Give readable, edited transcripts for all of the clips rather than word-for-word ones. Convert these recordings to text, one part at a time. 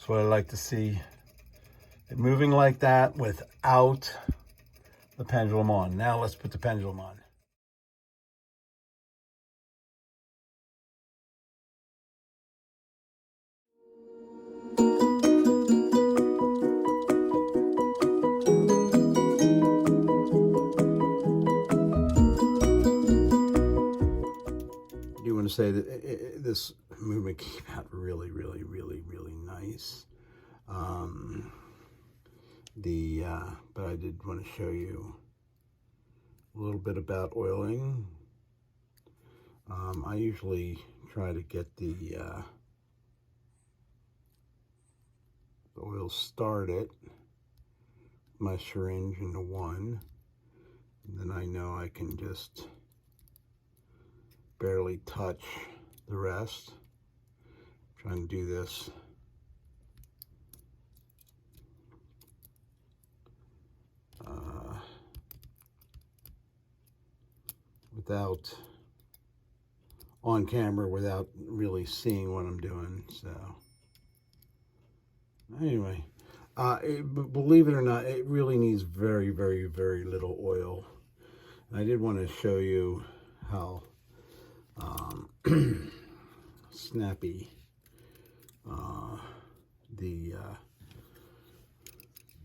That's what I like to see. It moving like that without the pendulum on. Now let's put the pendulum on. I do want to say that this movement came out really, really, really, really nice. But I did want to show you a little bit about oiling. I usually try to get the oil started, my syringe into one, and then I know I can just barely touch the rest. I'm trying to do this without on camera, without really seeing what I'm doing. So anyway, believe it or not, it really needs very, very, very little oil. And I did want to show you how snappy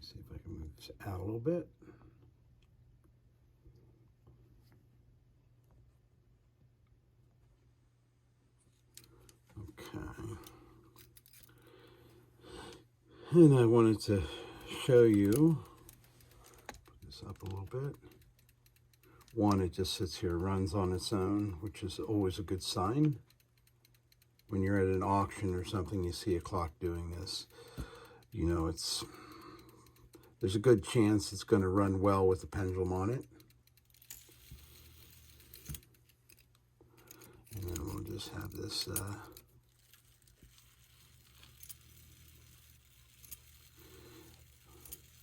see if I can move this out a little bit. Okay. And I wanted to show you, put this up a little bit. One, it just sits here, runs on its own, which is always a good sign. When you're at an auction or something, you see a clock doing this, you know, there's a good chance it's going to run well with the pendulum on it. And then we'll just have this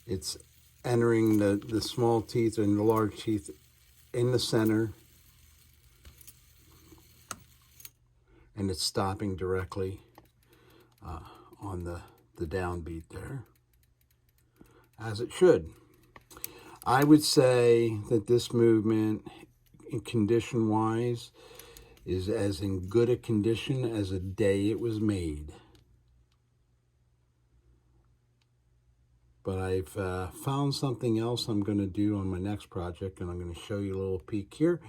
it's entering the small teeth and the large teeth in the center, and it's stopping directly on the downbeat there, as it should. I would say that this movement, in condition-wise, is as in good a condition as the day it was made. But I've found something else I'm going to do on my next project, and I'm going to show you a little peek here,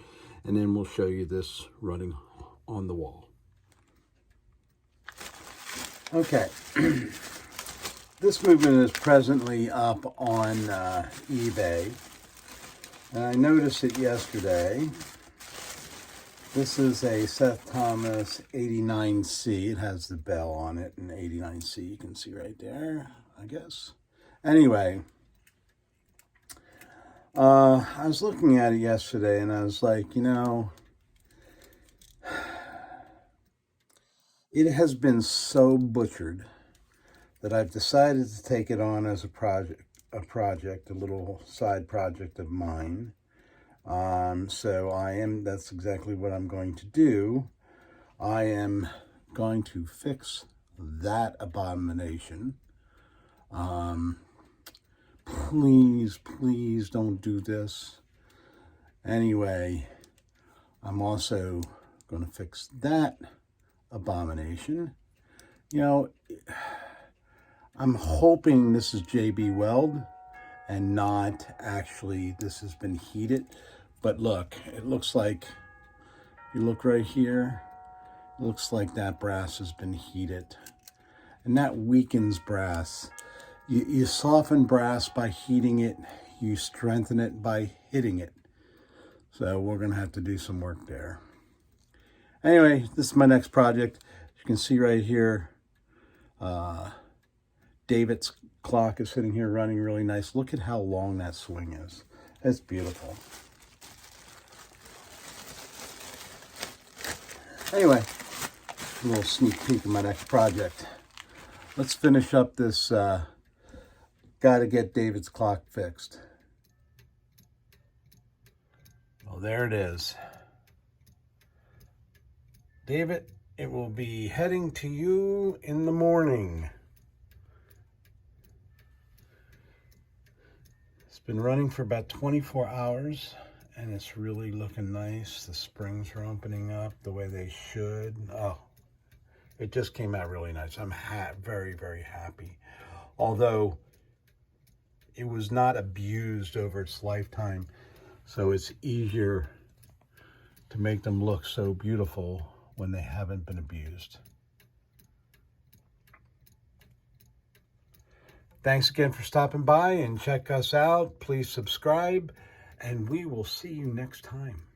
and then we'll show you this running on the wall. Okay, this movement is presently up on eBay, and I noticed it yesterday. This is a Seth Thomas 89C. It has the bell on it, and 89C you can see right there, I guess. Anyway, I was looking at it yesterday, and I was like, you know, it has been so butchered that I've decided to take it on as a project, a little side project of mine. So that's exactly what I'm going to do. I am going to fix that abomination. Please, please don't do this. Anyway, I'm also going to fix that abomination. You know, I'm hoping this is JB Weld and not actually this has been heated. But look, it looks like, if you look right here, it looks like that brass has been heated. And that weakens brass. You soften brass by heating it. You strengthen it by hitting it. So we're going to have to do some work there. Anyway, this is my next project. You can see right here, David's clock is sitting here running really nice. Look at how long that swing is. That's beautiful. Anyway, a little sneak peek of my next project. Let's finish up this, got to get David's clock fixed. Well, there it is. David, it will be heading to you in the morning. been running for about 24 hours and it's really looking nice. The springs are opening up the way they should. Oh, it just came out really nice. I'm very, very happy. Although it was not abused over its lifetime, so it's easier to make them look so beautiful when they haven't been abused. Thanks again for stopping by and check us out. Please subscribe, and we will see you next time.